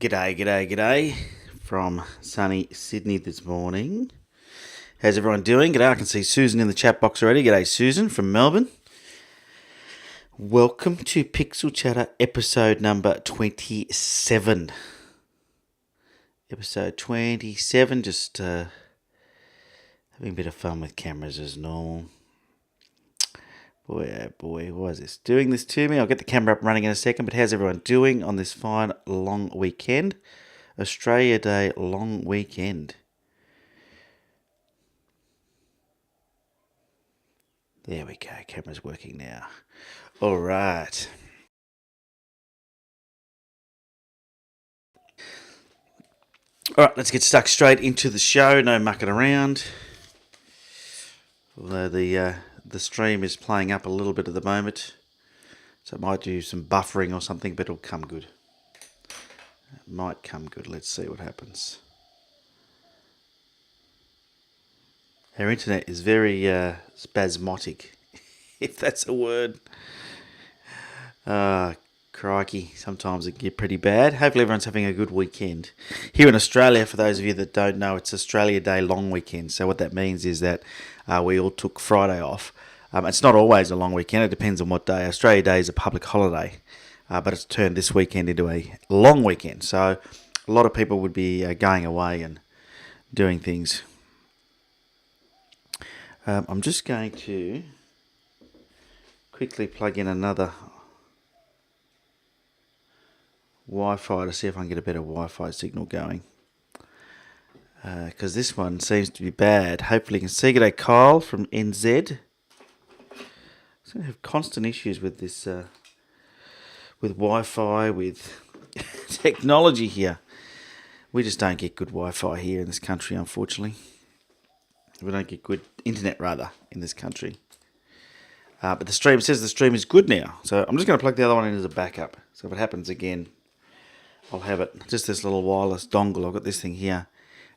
G'day from sunny Sydney this morning. How's everyone doing? G'day, I can see Susan in the chat box already. G'day, Susan from Melbourne. Welcome to Pixel Chatter episode number 27. Episode 27, just having a bit of fun with cameras as normal. Boy, oh boy, why is this doing this to me? I'll get the camera up and running in a second, but how's everyone doing on this fine long weekend? Australia Day long weekend. There we go, camera's working now. All right. All right, let's get stuck straight into the show. No mucking around. Although the stream is playing up a little bit at the moment, so it might do some buffering or something, but it'll come good. It might come good. Let's see what happens. Our internet is very spasmodic, if that's a word. Crikey, sometimes it can get pretty bad. Hopefully everyone's having a good weekend. Here in Australia, for those of you that don't know, it's Australia Day long weekend. So what that means is that we all took Friday off. It's not always a long weekend. It depends on what day. Australia Day is a public holiday, but it's turned this weekend into a long weekend. So a lot of people would be going away and doing things. I'm just going to quickly plug in another Wi-Fi to see if I can get a better Wi-Fi signal going, because this one seems to be bad. Hopefully you can see. G'day Kyle from NZ. I seem to have constant issues with this with Wi-Fi, with technology here. We just don't get good Wi-Fi here in this country, unfortunately. We don't get good internet, rather, in this country. But the stream says the stream is good now, so I'm just going to plug the other one in as a backup. So if it happens again, I'll have it. Just this little wireless dongle. I've got this thing here,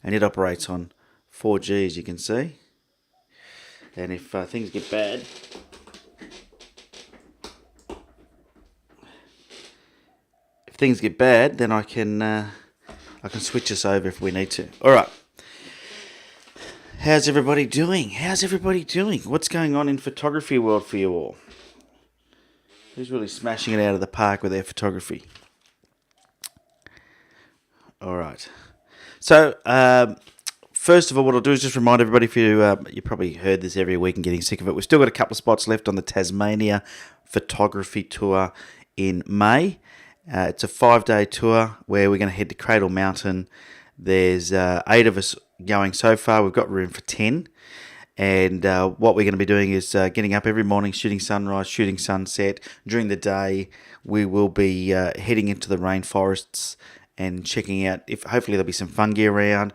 and it operates on 4G, as you can see. And if things get bad, then I can switch us over if we need to. All right. How's everybody doing? What's going on in photography world for you all? Who's really smashing it out of the park with their photography? All right. So, first of all, what I'll do is just remind everybody, if you probably heard this every week and getting sick of it, we've still got a couple of spots left on the Tasmania photography tour in May. It's a 5-day tour where we're going to head to Cradle Mountain. There's 8 of us going so far. We've got room for 10. And what we're going to be doing is getting up every morning, shooting sunrise, shooting sunset. During the day, we will be heading into the rainforests and checking out if hopefully there'll be some fungi around.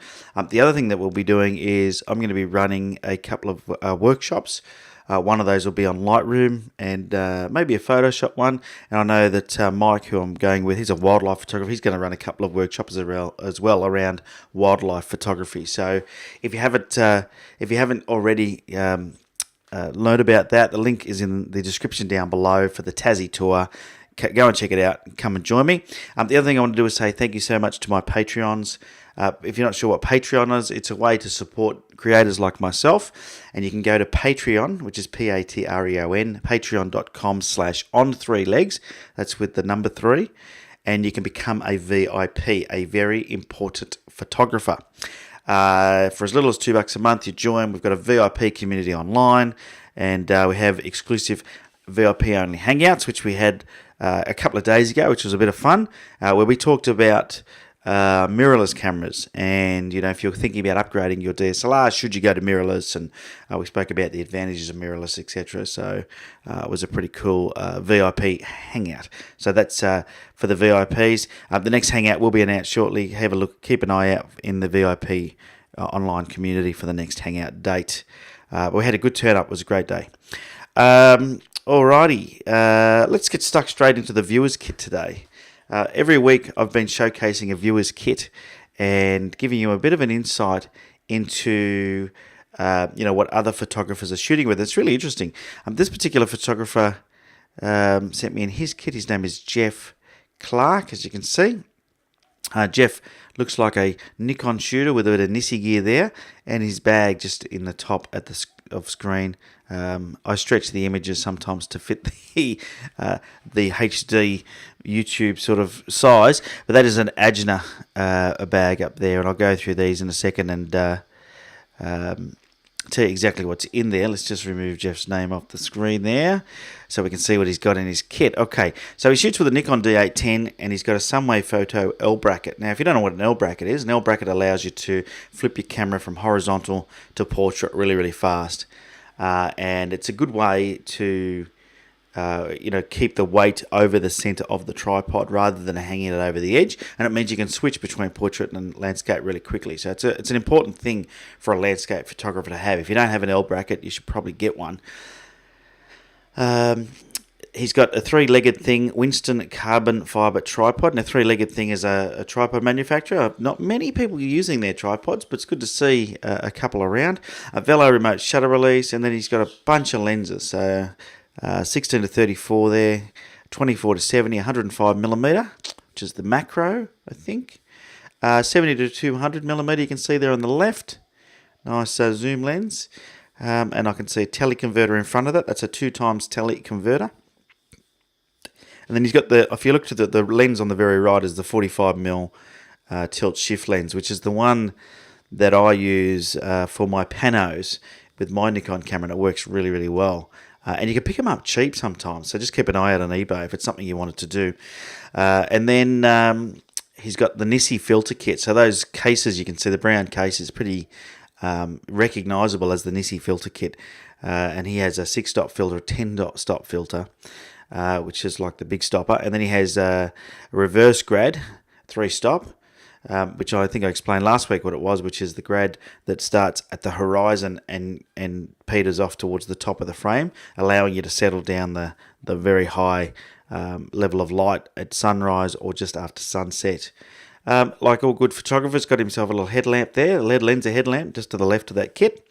The other thing that we'll be doing is I'm going to be running a couple of workshops. One of those will be on Lightroom and maybe a Photoshop one. And I know that Mike, who I'm going with, he's a wildlife photographer. He's going to run a couple of workshops as well around wildlife photography. So if you haven't already learned about that, the link is in the description down below for the Tassie tour. Go and check it out and come and join me. The other thing I want to do is say thank you so much to my Patreons. If you're not sure what Patreon is, it's a way to support creators like myself. And you can go to Patreon, which is Patreon, patreon.com/on3legs. That's with the number 3. And you can become a VIP, a very important photographer. For as little as $2 a month, you join. We've got a VIP community online. And we have exclusive VIP-only hangouts, which we had a couple of days ago, which was a bit of fun, where we talked about mirrorless cameras, and if you're thinking about upgrading your DSLR, should you go to mirrorless? And we spoke about the advantages of mirrorless, etc. So it was a pretty cool VIP hangout. So that's for the VIPs. The next hangout will be announced shortly. Have a look, keep an eye out in the VIP online community for the next hangout date. We had a good turn up. It was a great day. Alrighty, let's get stuck straight into the viewer's kit today. Every week I've been showcasing a viewer's kit and giving you a bit of an insight into what other photographers are shooting with. It's really interesting. This particular photographer sent me in his kit. His name is Jeff Clark, as you can see. Jeff looks like a Nikon shooter with a bit of Nissi gear there, and his bag just in the top at the of screen. I stretch the images sometimes to fit the HD YouTube sort of size, but that is an Agena a bag up there, and I'll go through these in a second and tell you exactly what's in there. Let's just remove Jeff's name off the screen there so we can see what he's got in his kit. Okay, so he shoots with a Nikon D810 and he's got a Sunway Photo L bracket. Now, if you don't know what an L bracket is, an L bracket allows you to flip your camera from horizontal to portrait really, really fast. And it's a good way to keep the weight over the center of the tripod rather than hanging it over the edge, and it means you can switch between portrait and landscape really quickly. So it's an important thing for a landscape photographer to have. If you don't have an L bracket, you should probably get one. He's got a three-legged thing, Winston carbon fiber tripod, and a three-legged thing is a tripod manufacturer. Not many people are using their tripods, but it's good to see a couple around. A Velo remote shutter release, and then he's got a bunch of lenses. So 16 to 34 there, 24 to 70, 105 millimeter, which is the macro, I think. 70 to 200 millimeter, you can see there on the left. Nice zoom lens. And I can see a teleconverter in front of that. That's a 2x teleconverter. And then he's got if you look to the lens on the very right is the 45mm tilt shift lens, which is the one that I use for my panos with my Nikon camera, and it works really, really well. And you can pick them up cheap sometimes, so just keep an eye out on eBay if it's something you wanted to do. And then he's got the Nissi filter kit. So those cases, you can see the brown case is pretty recognisable as the Nissi filter kit. And he has a 6-stop filter, a 10-stop filter, which is like the big stopper. And then he has a reverse grad, 3-stop. Which I think I explained last week what it was, which is the grad that starts at the horizon and peters off towards the top of the frame, allowing you to settle down the very high level of light at sunrise or just after sunset. Like all good photographers, got himself a little headlamp there, a LED lenser headlamp just to the left of that kit,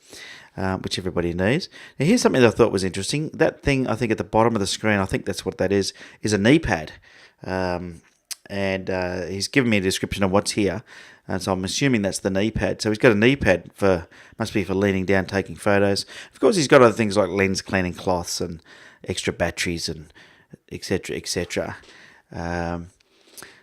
which everybody needs. Now here's something that I thought was interesting. That thing, I think at the bottom of the screen, I think that's what that is a knee pad. And he's given me a description of what's here, and so I'm assuming that's the knee pad. So he's got a knee pad must be for leaning down, taking photos. Of course, he's got other things like lens cleaning cloths and extra batteries and etc. etc.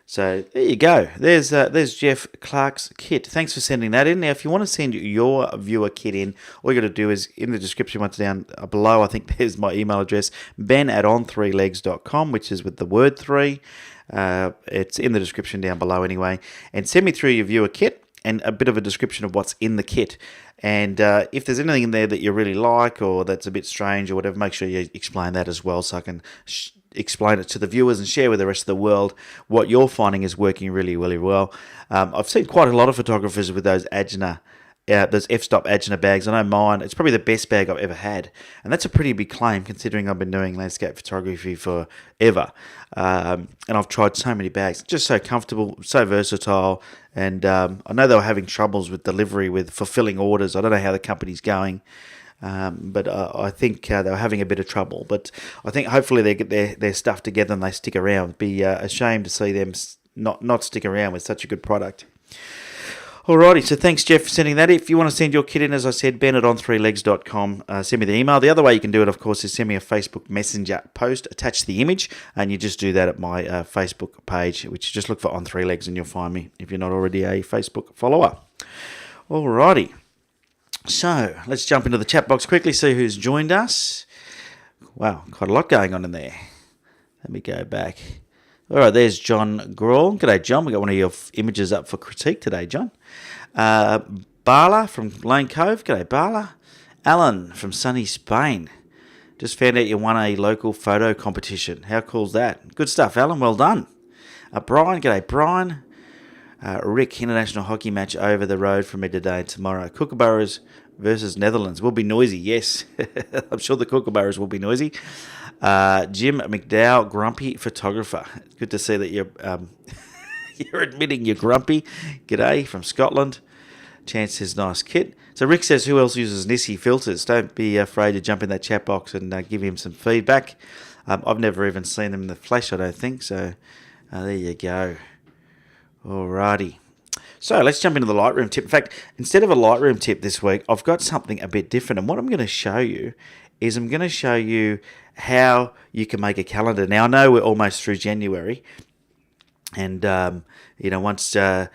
So there you go. There's Jeff Clark's kit. Thanks for sending that in. Now, if you want to send your viewer kit in, all you got to do is in the description once down below. I think there's my email address, ben@on3legs.com, which is with the word 3. It's in the description down below anyway, and send me through your viewer kit and a bit of a description of what's in the kit, and if there's anything in there that you really like or that's a bit strange or whatever, make sure you explain that as well so I can explain it to the viewers and share with the rest of the world what you're finding is working really, really well. I've seen quite a lot of photographers with those Agena those f-stop Agena bags. I know mine, it's probably the best bag I've ever had, and that's a pretty big claim considering I've been doing landscape photography forever, and I've tried so many bags. Just so comfortable, so versatile, and I know they were having troubles with delivery, with fulfilling orders. I don't know how the company's going, but I think they were having a bit of trouble, but I think hopefully they get their stuff together and they stick around. It'd be a shame to see them not stick around with such a good product. Alrighty, so thanks, Jeff, for sending that. If you want to send your kit in, as I said, ben@on3legs.com, send me the email. The other way you can do it, of course, is send me a Facebook Messenger post, attach the image, and you just do that at my Facebook page, which just look for On 3 Legs and you'll find me if you're not already a Facebook follower. Alrighty, so let's jump into the chat box quickly, see who's joined us. Wow, quite a lot going on in there. Let me go back. All right, there's John Grawl. G'day, John. We got one of your images up for critique today, John. Bala from Lane Cove. G'day, Bala. Alan from sunny Spain. Just found out you won a local photo competition. How cool's that? Good stuff, Alan. Well done. Brian. G'day, Brian. Rick, international hockey match over the road from me today and tomorrow. Kookaburras versus Netherlands. Will be noisy, yes. I'm sure the Kookaburras will be noisy. Jim McDowell, grumpy photographer. Good to see that you're you're admitting you're grumpy. G'day from Scotland. Chance says nice kit. So Rick says, who else uses Nissi filters? Don't be afraid to jump in that chat box and give him some feedback. I've never even seen them in the flesh, I don't think. So there you go. Alrighty. So let's jump into the Lightroom tip. In fact, instead of a Lightroom tip this week, I've got something a bit different. And what I'm going to show you is I'm going to show you how you can make a calendar. Now, I know we're almost through January. And, once a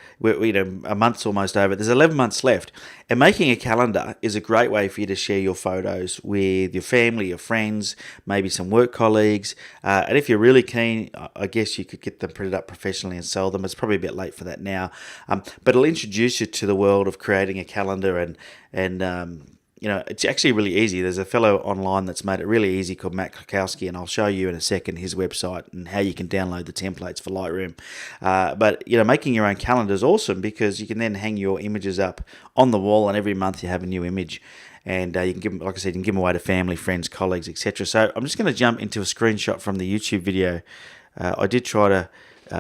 month's almost over, there's 11 months left. And making a calendar is a great way for you to share your photos with your family, your friends, maybe some work colleagues. And if you're really keen, I guess you could get them printed up professionally and sell them. It's probably a bit late for that now. But it'll introduce you to the world of creating a calendar and it's actually really easy. There's a fellow online that's made it really easy called Matt Klukowski, and I'll show you in a second his website and how you can download the templates for Lightroom. But making your own calendar is awesome because you can then hang your images up on the wall, and every month you have a new image. And you can give them, like I said, you can give them away to family, friends, colleagues, etc. So I'm just going to jump into a screenshot from the YouTube video. I did try to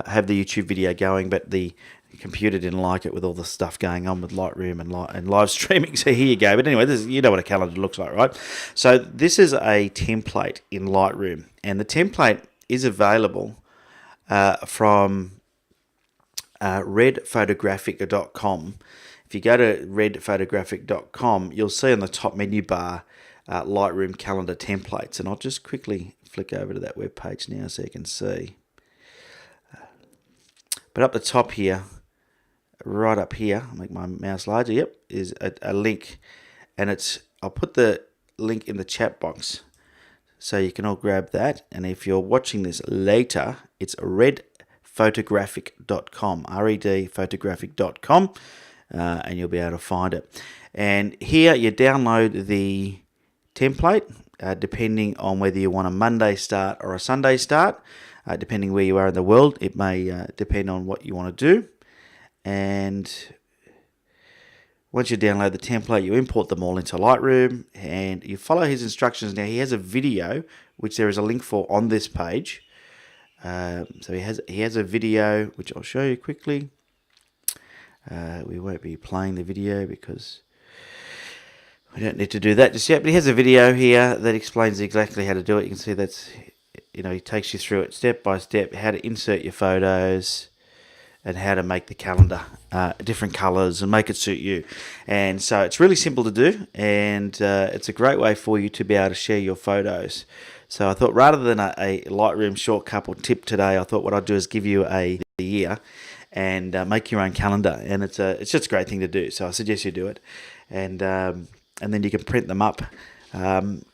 have the YouTube video going, but the computer didn't like it with all the stuff going on with Lightroom and live streaming. So here you go. But anyway, you know what a calendar looks like, right? So this is a template in Lightroom, and the template is available from redphotographic.com. If you go to redphotographic.com, you'll see on the top menu bar Lightroom calendar templates, and I'll just quickly flick over to that web page now so you can see. But up the top here, right up here, I'll make my mouse larger, yep, is a link, and I'll put the link in the chat box so you can all grab that. And if you're watching this later, it's redphotographic.com, redphotographic.com, and you'll be able to find it. And here you download the template, depending on whether you want a Monday start or a Sunday start. Depending where you are in the world, it may depend on what you want to do. And once you download the template, you import them all into Lightroom and you follow his instructions. Now, he has a video, which there is a link for on this page. So he has a video, which I'll show you quickly. We won't be playing the video because we don't need to do that just yet. But he has a video here that explains exactly how to do it. You can see that's... he takes you through it step by step, how to insert your photos and how to make the calendar different colors and make it suit you. And so it's really simple to do, and it's a great way for you to be able to share your photos. So I thought rather than a Lightroom shortcut or tip today, I thought what I'd do is give you a year and make your own calendar. And it's just a great thing to do. So I suggest you do it. And then you can print them up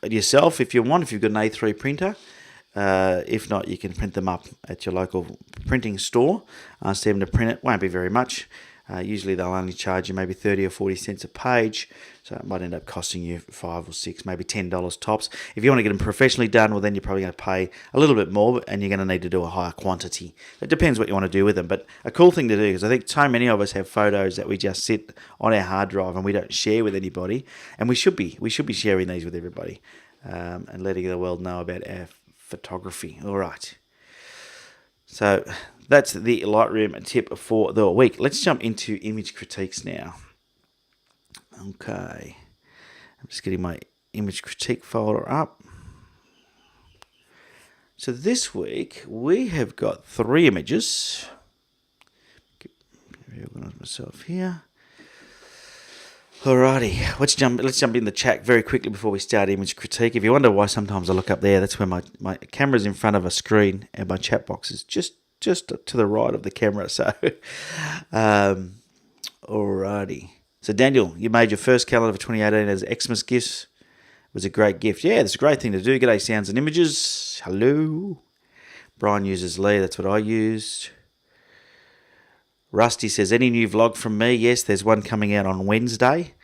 yourself if you want, if you've got an A3 printer. If not, you can print them up at your local printing store. Ask them to print it. Won't be very much. Usually they'll only charge you maybe 30 or 40 cents a page, so it might end up costing you $5 or $6, maybe $10 tops. If you want to get them professionally done, well, then you're probably going to pay a little bit more, and you're going to need to do a higher quantity. It depends what you want to do with them, but a cool thing to do, because I think so many of us have photos that we just sit on our hard drive and we don't share with anybody, and we should be sharing these with everybody and letting the world know about our photography. All right. So that's the Lightroom tip for the week. Let's jump into image critiques now. Okay. I'm just getting my image critique folder up. So this week we have got 3 images. Reorganize myself here. Alrighty, let's jump in the chat very quickly before we start image critique. If you wonder why sometimes I look up there, that's where my camera's in front of a screen and my chat box is just to the right of the camera. So, alrighty. So Daniel, you made your first calendar for 2018 as Xmas gifts. It was a great gift. Yeah, it's a great thing to do. G'day, sounds and images. Hello. Brian uses Lee. That's what I used. Rusty says, any new vlog from me? Yes, there's one coming out on Wednesday.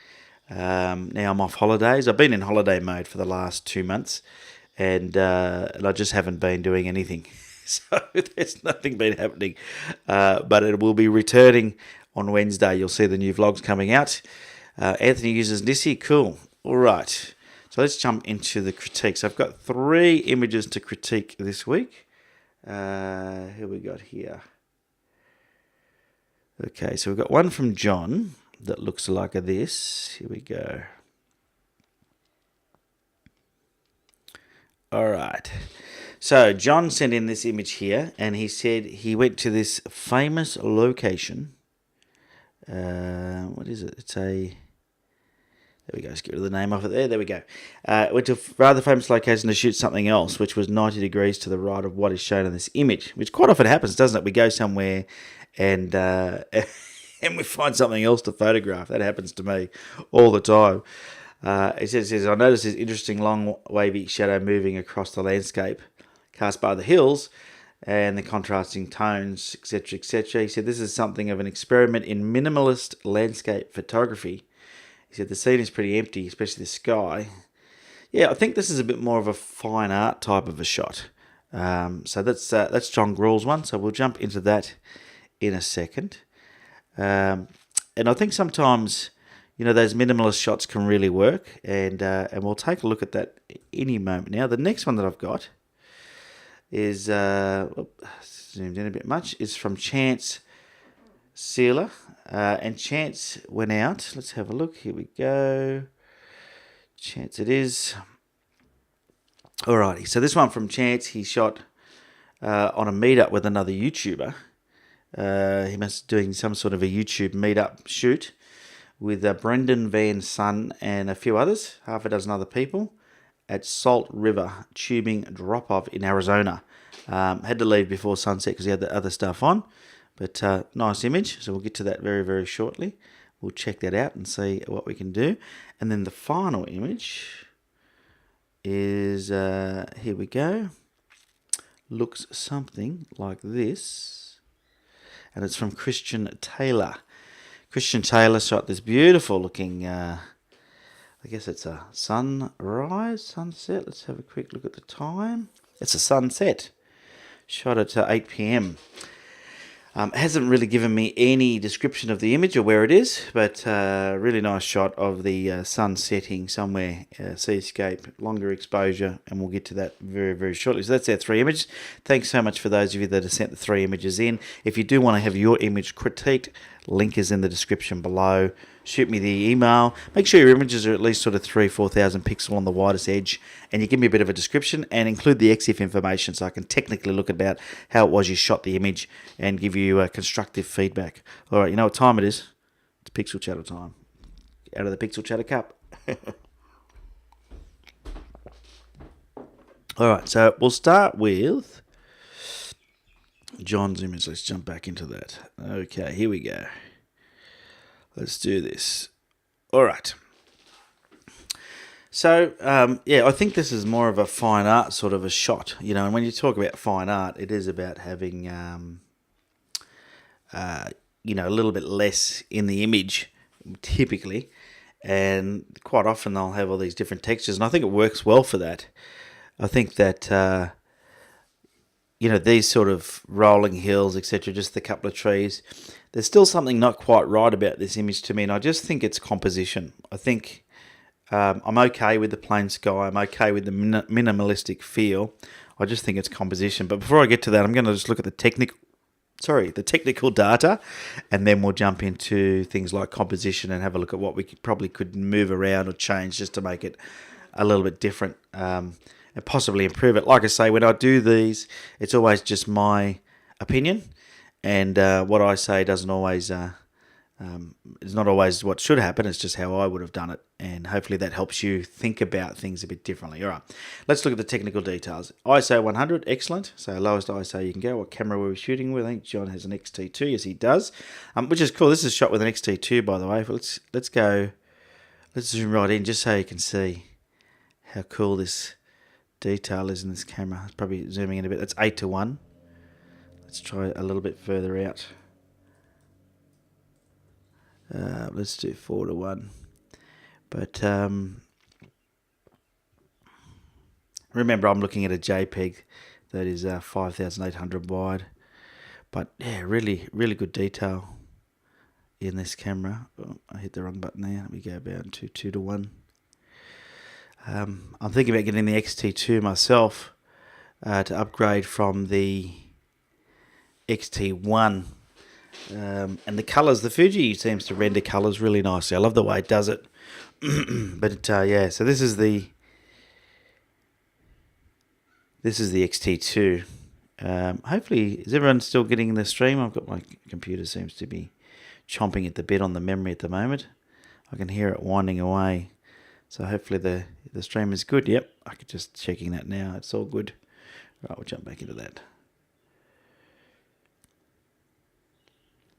Now I'm off holidays. I've been in holiday mode for the last 2 months, and I just haven't been doing anything. So there's nothing been happening. But it will be returning on Wednesday. You'll see the new vlogs coming out. Anthony uses Nissi. Cool. All right. So let's jump into the critiques. I've got 3 images to critique this week. Who we got here? Okay, so we've got one from John that looks like this. Here we go. All right. So John sent in this image here, and he said he went to this famous location. What is it? It's a... There we go. Let's get rid of the name off it there. There we go. Went to a rather famous location to shoot something else, which was 90 degrees to the right of what is shown in this image, which quite often happens, doesn't it? We go somewhere and and we find something else to photograph. That happens to me all the time. It says, I noticed this interesting long wavy shadow moving across the landscape cast by the hills and the contrasting tones, etc., etc. He said, this is something of an experiment in minimalist landscape photography. He said, the scene is pretty empty, especially the sky. Yeah, I think this is a bit more of a fine art type of a shot. So that's John Grawl's one, so we'll jump into that in a second. And I think sometimes, those minimalist shots can really work, and we'll take a look at that any moment now. The next one that I've got is, zoomed in a bit much, is from Chance Sealer. And Chance went out. Let's have a look. Here we go. Chance it is. Alrighty. So this one from Chance, he shot on a meetup with another YouTuber. He must be doing some sort of a YouTube meetup shoot with Brendan Van Sun and a few others, half a dozen other people, at Salt River Tubing Drop-Off in Arizona. Had to leave before sunset because he had the other stuff on. But nice image, so we'll get to that very, very shortly. We'll check that out and see what we can do. And then the final image is, here we go, looks something like this. And it's from Christian Taylor. Christian Taylor shot this beautiful looking, I guess it's a sunrise, sunset. Let's have a quick look at the time. It's a sunset. Shot at 8 p.m. Hasn't really given me any description of the image or where it is, but really nice shot of the sun setting somewhere, seascape, longer exposure, and we'll get to that very, very shortly. So that's our 3 images. Thanks so much for those of you that have sent the 3 images in. If you do want to have your image critiqued, link is in the description below. Shoot me the email. Make sure your images are at least sort of 3,000-4,000 pixel on the widest edge, and you give me a bit of a description and include the EXIF information so I can technically look about how it was you shot the image and give you constructive feedback. All right, you know what time it is? It's Pixel Chatter time. Out of the Pixel Chatter cup. All right, so we'll start with John's image. Let's jump back into that. Okay, here we go. Let's do this. All right. So, I think this is more of a fine art sort of a shot, and when you talk about fine art, it is about having, a little bit less in the image, typically, and quite often they'll have all these different textures, and I think it works well for that. I think that, these sort of rolling hills, etc., just a couple of trees, there's still something not quite right about this image to me, and I just think it's composition. I think I'm okay with the plain sky. I'm okay with the minimalistic feel. I just think it's composition. But before I get to that, I'm going to just look at the technical data, and then we'll jump into things like composition and have a look at what we probably could move around or change just to make it a little bit different and possibly improve it. Like I say, when I do these, it's always just my opinion. And what I say doesn't always, it's not always what should happen. It's just how I would have done it. And hopefully that helps you think about things a bit differently. All right, let's look at the technical details. ISO 100, excellent. So lowest ISO you can go. What camera were we shooting with? I think John has an X-T2. Yes, he does, which is cool. This is shot with an X-T2, by the way. Let's go. Let's zoom right in just so you can see how cool this detail is in this camera. It's probably zooming in a bit. That's 8:1. Let's try a little bit further out. Let's do 4:1. But remember, I'm looking at a JPEG that is 5,800 wide. But yeah, really, really good detail in this camera. Oh, I hit the wrong button there. Let me go about to 2:1. I'm thinking about getting the X-T2 myself to upgrade from the X-T1. And the colours, the Fuji seems to render colours really nicely. I love the way it does it. But so this is the This is the XT2. Hopefully, is everyone still getting the stream? I've got my computer seems to be chomping at the bit on the memory at the moment. I can hear it winding away. So hopefully the stream is good. Yep, I could just checking that now. It's all good. Right, we'll jump back into that.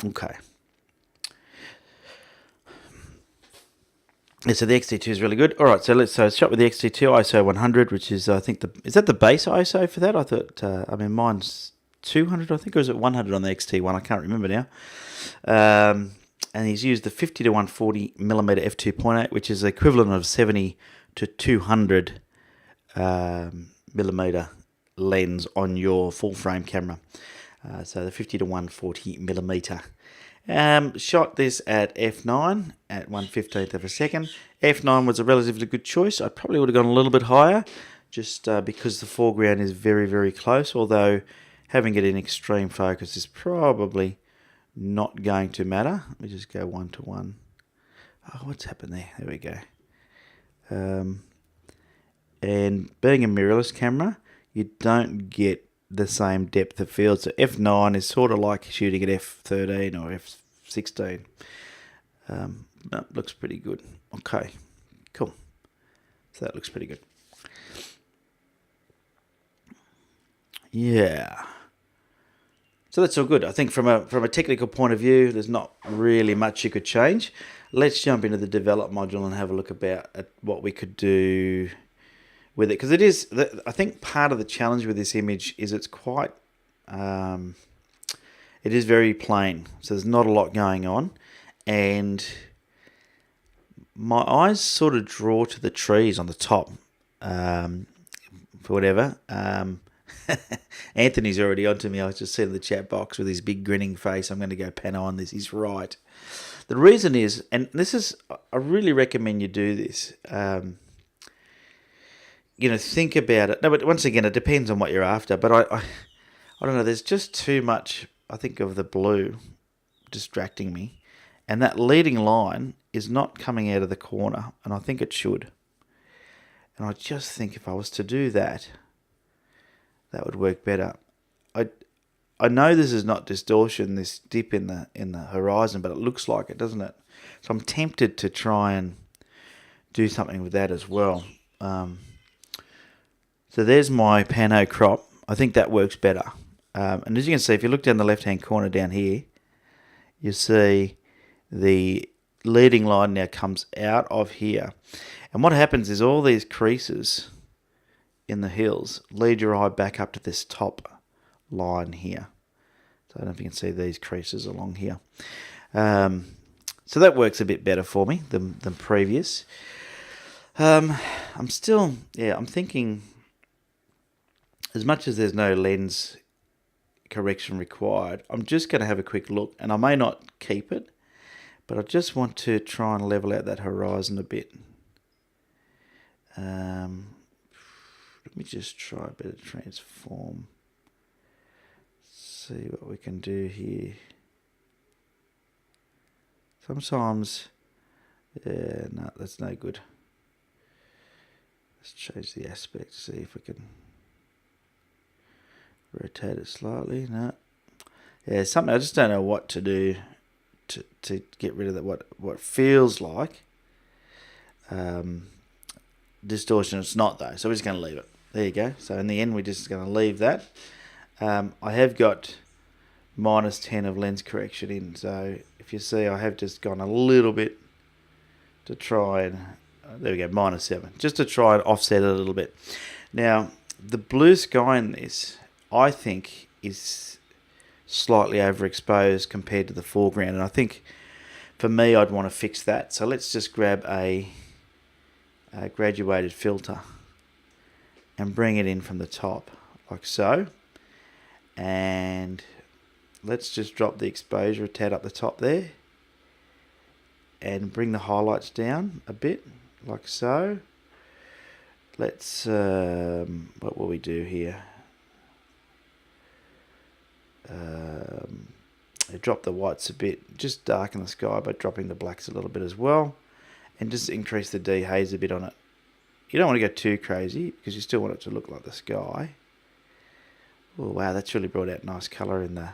Okay. Yeah, so the XT2 is really good. All right, so let's shot with the XT2 ISO 100, which is I think is that the base ISO for that? I thought mine's 200, I think, or is it 100 on the XT1? I can't remember now. And he's used the 50 to 140 millimeter f2.8, which is the equivalent of 70 to 200 millimeter lens on your full frame camera. So the 50 to 140 millimeter. Shot this at f9 at 1/15th of a second. f9 was a relatively good choice. I probably would have gone a little bit higher, just because the foreground is very, very close, although having it in extreme focus is probably not going to matter. Let me just go 1:1. Oh, what's happened there? There we go. And being a mirrorless camera, you don't get the same depth of field. So f9 is sort of like shooting at f13 or f16. That looks pretty good. Okay, cool. So that looks pretty good. Yeah. So that's all good. I think from a technical point of view, there's not really much you could change. Let's jump into the develop module and have a look at what we could do with it, because it is. I think part of the challenge with this image is it's quite. It is very plain, so there's not a lot going on, and my eyes sort of draw to the trees on the top, for whatever. Anthony's already onto me. I was just seeing in the chat box with his big grinning face. I'm going to go pano on this. He's right. The reason is, and this is, I really recommend you do this. Think about it. No, but once again, it depends on what you're after. But I don't know. There's just too much, I think, of the blue distracting me, and that leading line is not coming out of the corner, and I think it should. And I just think if I was to do that, that would work better. I know this is not distortion, this dip in the horizon, but it looks like it, doesn't it? So I'm tempted to try and do something with that as well. So there's my pano crop. I think that works better. And as you can see, if you look down the left-hand corner down here, you see the leading line now comes out of here. And what happens is all these creases in the hills lead your eye back up to this top line here. So I don't know if you can see these creases along here. So that works a bit better for me than previous. I'm thinking, as much as there's no lens correction required, I'm just going to have a quick look, and I may not keep it, but I just want to try and level out that horizon a bit. Let me just try a bit of transform. See what we can do here. Sometimes, yeah, no, that's no good. Let's change the aspect, see if we can rotate it slightly. No, yeah, something I just don't know what to do to get rid of that. What feels like distortion. It's not though, so we're just going to leave it. There you go. So in the end, we're just going to leave that. I have got -10 of lens correction in, so if you see, I have just gone a little bit to try and there we go, -7, just to try and offset it a little bit. Now, the blue sky in this, I think, is slightly overexposed compared to the foreground, and I think for me, I'd want to fix that. So let's just grab a graduated filter and bring it in from the top, like so. And let's just drop the exposure a tad up the top there and bring the highlights down a bit, like so. Let's, what will we do here? Drop the whites a bit, just darken the sky by dropping the blacks a little bit as well, and just increase the dehaze a bit on it. You don't want to go too crazy because you still want it to look like the sky. Oh wow, that's really brought out nice colour in the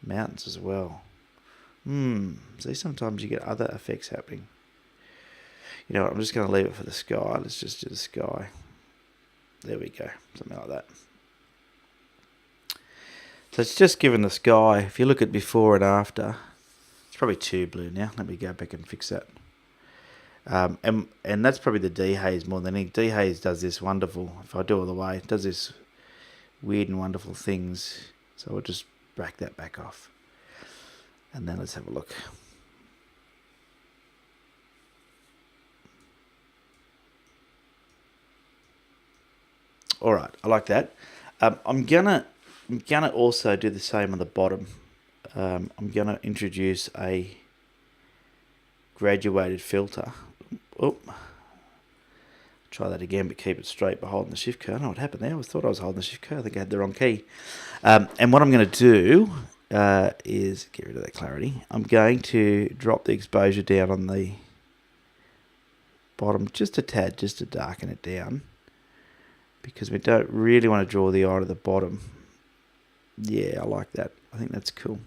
mountains as well. See, sometimes you get other effects happening. You know what, I'm just going to leave it for the sky. Let's just do the sky. There we go, something like that. So it's just given the sky, if you look at before and after, it's probably too blue now. Let me go back and fix that. And that's probably the dehaze more than anything. Dehaze does this wonderful, if I do it all the way, it does this weird and wonderful things. So we'll just break that back off. And then let's have a look. All right, I like that. I'm gonna also do the same on the bottom. I'm gonna introduce a graduated filter. Oh, try that again, but keep it straight by holding the shift key. I don't know what happened there. I thought I was holding the shift key. I think I had the wrong key. And what I'm going to do is get rid of that clarity. I'm going to drop the exposure down on the bottom just a tad, just to darken it down, because we don't really want to draw the eye to the bottom. Yeah, I like that. I think that's cool.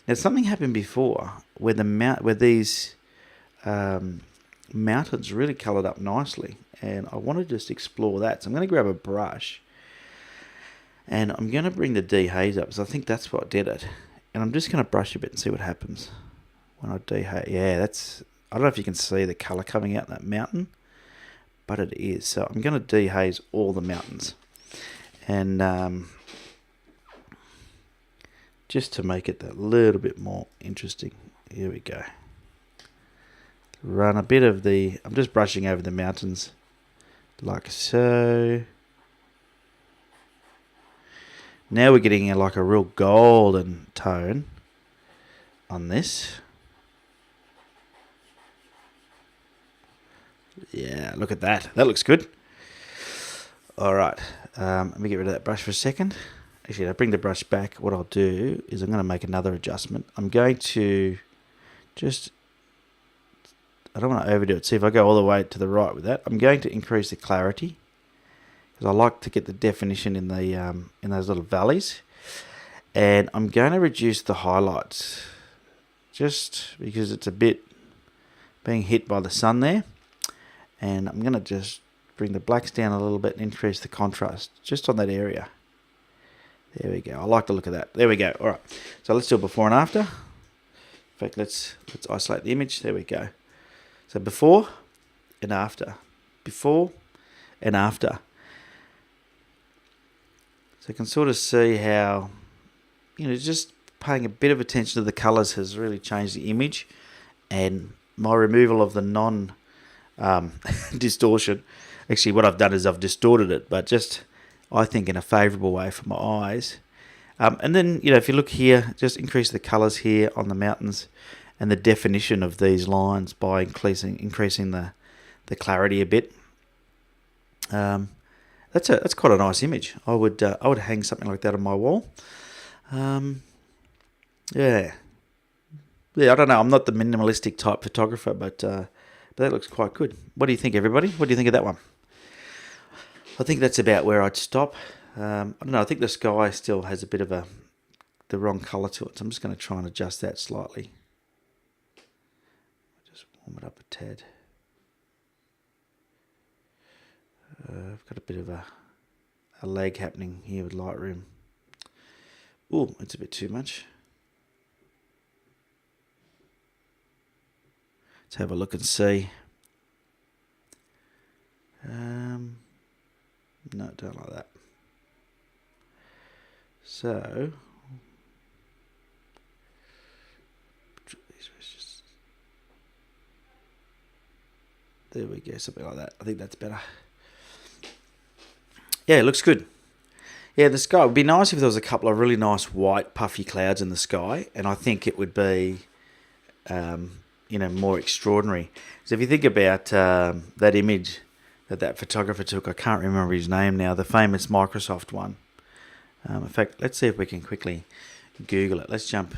Now, something happened before where these mountains really coloured up nicely, and I want to just explore that. So I'm going to grab a brush, and I'm going to bring the dehaze up, because I think that's what did it. And I'm just going to brush a bit and see what happens when I dehaze. Yeah, I don't know if you can see the colour coming out in that mountain, but it is. So I'm going to dehaze all the mountains, and just to make it a little bit more interesting. Here we go. Run a bit of I'm just brushing over the mountains like so. Now we're getting like a real golden tone on this. Yeah, look at that. That looks good. All right, let me get rid of that brush for a second. Actually, I'll bring the brush back. What I'll do is I'm going to make another adjustment. I'm going to I don't want to overdo it. See, if I go all the way to the right with that, I'm going to increase the clarity, because I like to get the definition in those little valleys. And I'm going to reduce the highlights, just because it's a bit being hit by the sun there. And I'm going to just bring the blacks down a little bit and increase the contrast just on that area. There we go. I like the look of that. There we go. All right. So let's do it before and after. In fact, let's isolate the image. There we go. So before and after. Before and after. So you can sort of see how, just paying a bit of attention to the colours has really changed the image. And my removal of the distortion. Actually, what I've done is I've distorted it, but just, I think, in a favourable way for my eyes. And then, if you look here, just increase the colours here on the mountains and the definition of these lines by increasing the clarity a bit. That's quite a nice image. I would hang something like that on my wall. Yeah, I don't know. I'm not the minimalistic type photographer, but that looks quite good. What do you think, everybody? What do you think of that one? I think that's about where I'd stop. I don't know. I think the sky still has a bit of the wrong colour to it, so I'm just going to try and adjust that slightly. Just warm it up a tad. I've got a bit of a lag happening here with Lightroom. Oh, it's a bit too much. Let's have a look and see. No, don't like that. So, there we go, something like that. I think that's better. Yeah, it looks good. Yeah, the sky would be nice if there was a couple of really nice white puffy clouds in the sky, and I think it would be, more extraordinary. So if you think about that image that photographer took, I can't remember his name now, the famous Microsoft one. In fact, let's see if we can quickly Google it. Let's jump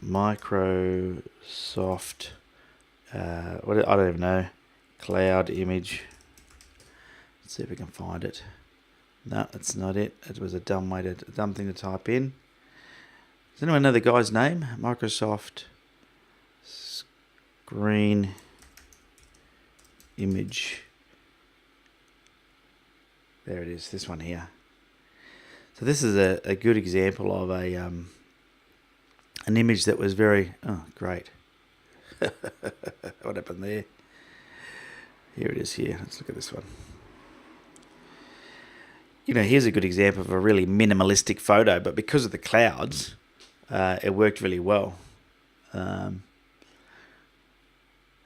Microsoft, I don't even know, cloud image. Let's see if we can find it. No, that's not it. It was a dumb thing to type in. Does anyone know the guy's name? Microsoft Screen Image. There it is, this one here. So this is a good example of an image that was very... Oh, great. What happened there? Here it is here. Let's look at this one. Here's a good example of a really minimalistic photo, but because of the clouds, it worked really well. And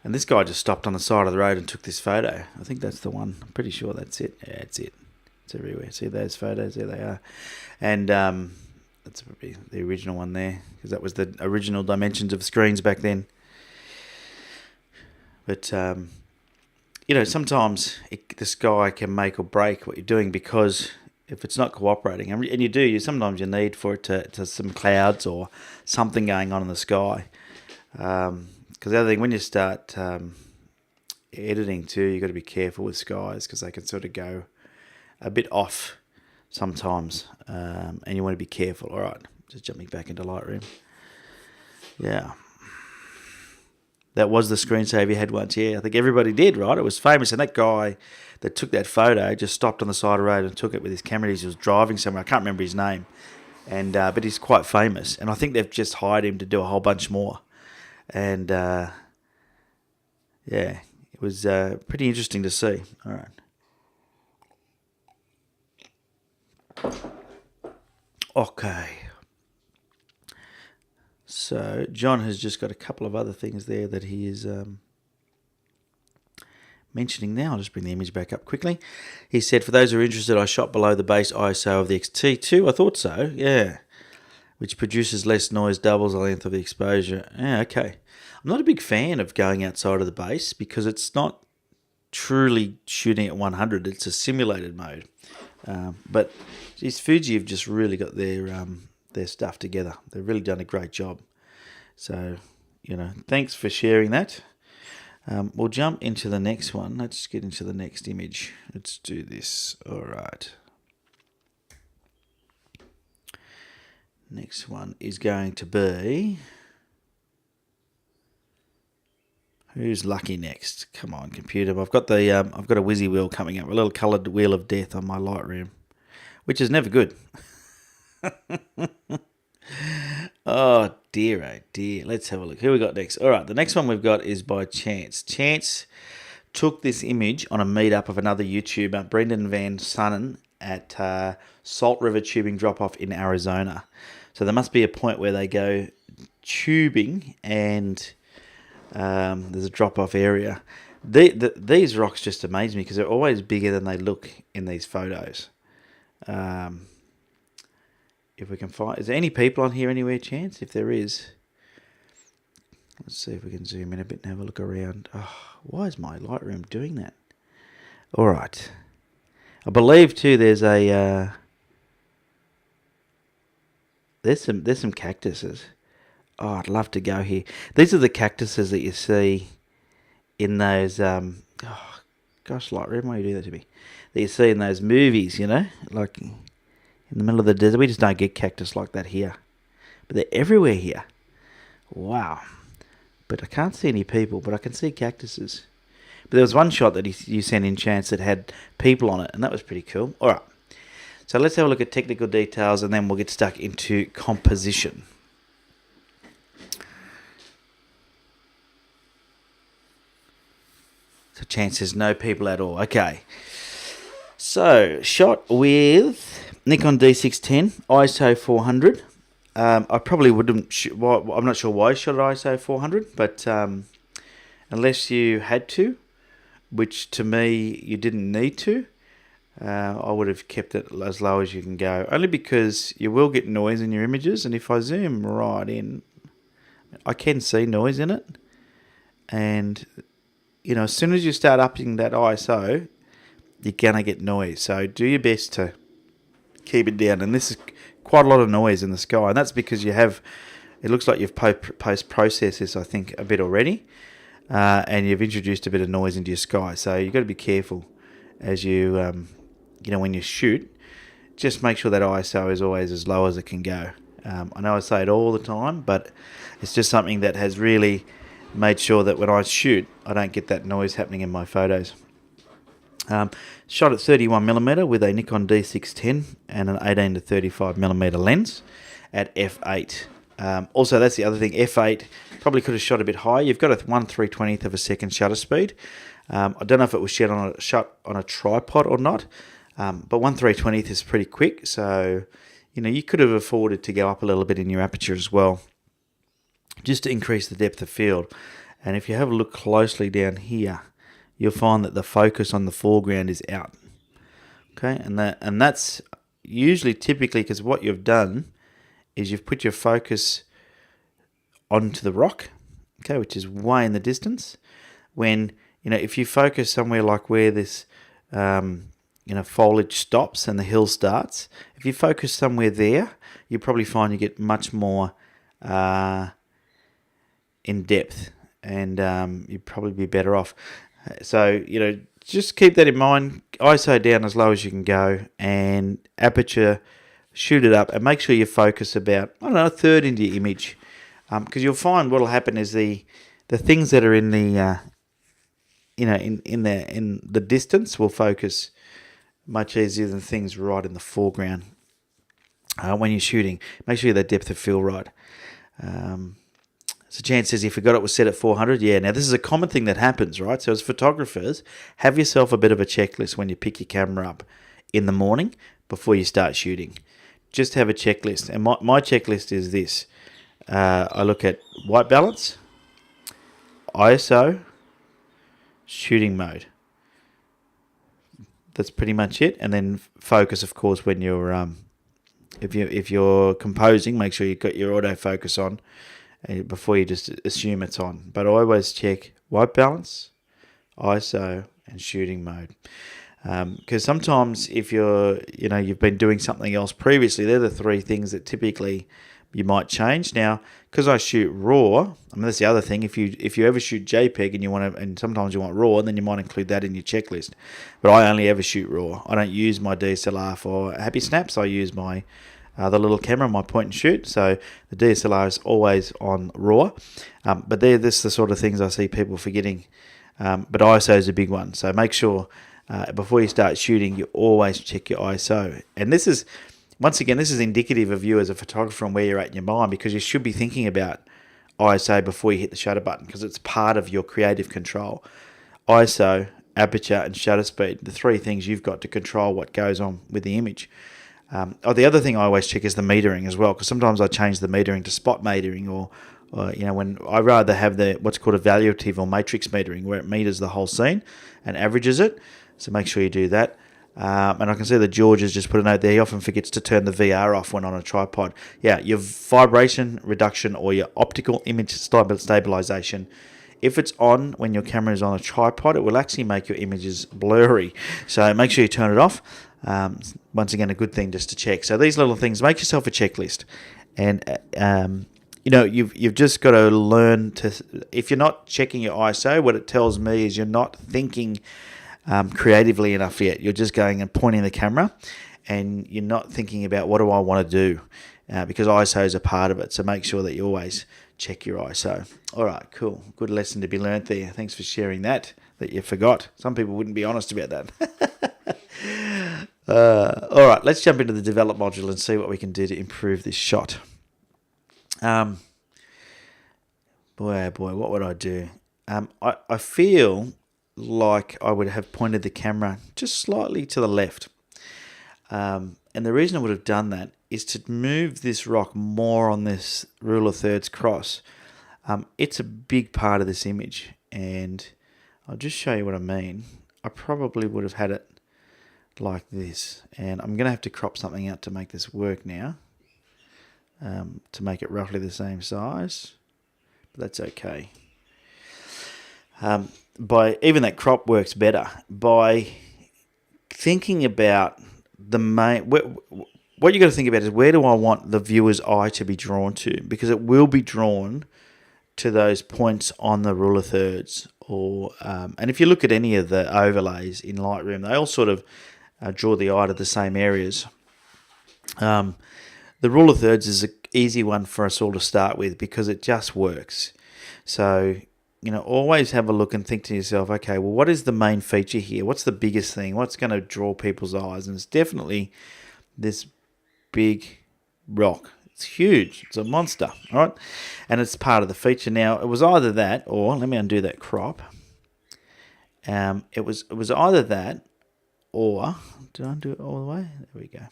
this guy just stopped on the side of the road and took this photo. I think that's the one. I'm pretty sure that's it. Yeah, it's it. It's everywhere. See those photos? There they are. And that's probably the original one there, because that was the original dimensions of screens back then. But, sometimes the sky can make or break what you're doing, because if it's not cooperating, and sometimes you need for it to some clouds or something going on in the sky. Because the other thing, when you start editing too, you've got to be careful with skies, because they can sort of go a bit off sometimes, and you want to be careful. All right, just jumping back into Lightroom. Yeah. That was the screensaver you had once, yeah. I think everybody did, right? It was famous, and that guy that took that photo just stopped on the side of the road and took it with his camera. He was driving somewhere. I can't remember his name, and but he's quite famous, and I think they've just hired him to do a whole bunch more. And yeah, it was pretty interesting to see. All right. Okay. So John has just got a couple of other things there that he is mentioning now. I'll just bring the image back up quickly. He said, for those who are interested, I shot below the base ISO of the X-T2. I thought so, yeah. Which produces less noise, doubles the length of the exposure. Yeah, okay. I'm not a big fan of going outside of the base, because it's not truly shooting at 100. It's a simulated mode. But geez, Fuji have just really got their stuff together. They've really done a great job. So, thanks for sharing that. We'll jump into the next one. Let's get into the next image. Let's do this. All right. Next one is going to be... Who's lucky next? Come on, computer. I've got a whizzy wheel coming up, a little coloured wheel of death on my Lightroom, which is never good. Oh dear. Let's have a look. Who we got next? All right, the next one we've got is by Chance. Chance took this image on a meetup of another YouTuber, Brendan Van Sunnen, at Salt River Tubing Drop-Off in Arizona. So there must be a point where they go tubing and there's a drop-off area. These rocks just amaze me, because they're always bigger than they look in these photos. If we can find... Is there any people on here anywhere, Chance? If there is... Let's see if we can zoom in a bit and have a look around. Oh, why is my Lightroom doing that? All right. I believe, too, there's a... There's some cactuses. Oh, I'd love to go here. These are the cactuses that you see in those... oh, gosh, Lightroom, why do you do that to me? That you see in those movies, like... In the middle of the desert. We just don't get cactus like that here. But they're everywhere here. Wow. But I can't see any people, but I can see cactuses. But there was one shot that you sent in, Chance, that had people on it, and that was pretty cool. All right. So let's have a look at technical details, and then we'll get stuck into composition. So Chance says no people at all. Okay. So, shot with Nikon D610, ISO 400. I probably wouldn't... I'm not sure why I shot at ISO 400, but unless you had to, which to me you didn't need to, I would have kept it as low as you can go. Only because you will get noise in your images, and if I zoom right in, I can see noise in it. And, as soon as you start upping that ISO... you're going to get noise. So do your best to keep it down. And this is quite a lot of noise in the sky. And that's because it looks like you've post-processed this, I think, a bit already. And you've introduced a bit of noise into your sky. So you've got to be careful as you, when you shoot. just make sure that ISO is always as low as it can go. I know I say it all the time, but it's just something that has really made sure that when I shoot, I don't get that noise happening in my photos. Shot at 31mm with a Nikon D610 and an 18 to 35mm lens at f8. Also, that's the other thing, f8, probably could have shot a bit higher. You've got a 1/320th of a second shutter speed. I don't know if it was shot on a tripod or not, but 1/320th is pretty quick, so you could have afforded to go up a little bit in your aperture as well, just to increase the depth of field. And if you have a look closely down here, you'll find that the focus on the foreground is out. Okay, and that's usually typically because what you've done is you've put your focus onto the rock, okay, which is way in the distance. When if you focus somewhere like where this foliage stops and the hill starts, if you focus somewhere there, you probably find you get much more in depth, and you'd probably be better off. So just keep that in mind. ISO down as low as you can go, and aperture, shoot it up, and make sure you focus about a third into your image, because you'll find what'll happen is the things that are in the in the distance will focus much easier than things right in the foreground. When you're shooting, make sure you have that depth of field right. So Chance says he forgot it was set at 400. Yeah, now this is a common thing that happens, right? So as photographers, have yourself a bit of a checklist when you pick your camera up in the morning before you start shooting. Just have a checklist. And my checklist is this. I look at white balance, ISO, shooting mode. That's pretty much it. And then focus, of course, when you're if you're composing, make sure you've got your autofocus on before you just assume it's on. But I always check white balance, ISO, and shooting mode. Because sometimes if you've been doing something else previously, they're the three things that typically you might change. Now, because I shoot RAW, that's the other thing. If you ever shoot JPEG and sometimes you want RAW, then you might include that in your checklist. But I only ever shoot RAW. I don't use my DSLR for happy snaps. I use my the little camera, my point and shoot. So the DSLR is always on RAW. But this the sort of things I see people forgetting. But ISO is a big one. So make sure before you start shooting, you always check your ISO. And this is, once again, this is indicative of you as a photographer and where you're at in your mind, because you should be thinking about ISO before you hit the shutter button, because it's part of your creative control. ISO, aperture, and shutter speed, the three things you've got to control what goes on with the image. The other thing I always check is the metering as well, because sometimes I change the metering to spot metering, or when I rather have what's called evaluative or matrix metering, where it meters the whole scene and averages it. So make sure you do that. And I can see that George has just put a note there. He often forgets to turn the VR off when on a tripod. Yeah, your vibration reduction or your optical image stabilization, if it's on when your camera is on a tripod, it will actually make your images blurry. So make sure you turn it off. Once again, a good thing just to check. So these little things, make yourself a checklist. And, you've just got to learn to, if you're not checking your ISO, what it tells me is you're not thinking creatively enough yet. You're just going and pointing the camera, and you're not thinking about what do I want to do, because ISO is a part of it. So make sure that you always check your ISO. All right, cool. Good lesson to be learnt there. Thanks for sharing that you forgot. Some people wouldn't be honest about that. All right, let's jump into the develop module and see what we can do to improve this shot. Boy, oh boy, what would I do? I feel like I would have pointed the camera just slightly to the left. And the reason I would have done that is to move this rock more on this rule of thirds cross. It's a big part of this image, and I'll just show you what I mean. I probably would have had it like this, and I'm going to have to crop something out to make this work now, to make it roughly the same size, but that's okay. Even that crop works better by thinking about the main. What you got to think about is, where do I want the viewer's eye to be drawn to? Because it will be drawn to those points on the rule of thirds, and if you look at any of the overlays in Lightroom, they all sort of draw the eye to the same areas. The rule of thirds is an easy one for us all to start with because it just works. So, always have a look and think to yourself, okay, well, what is the main feature here? What's the biggest thing? What's going to draw people's eyes? And it's definitely this big rock. It's huge. It's a monster, all right? And it's part of the feature. Now, it was either that or, let me undo that crop. It was either that or, did I undo it all the way? There we go.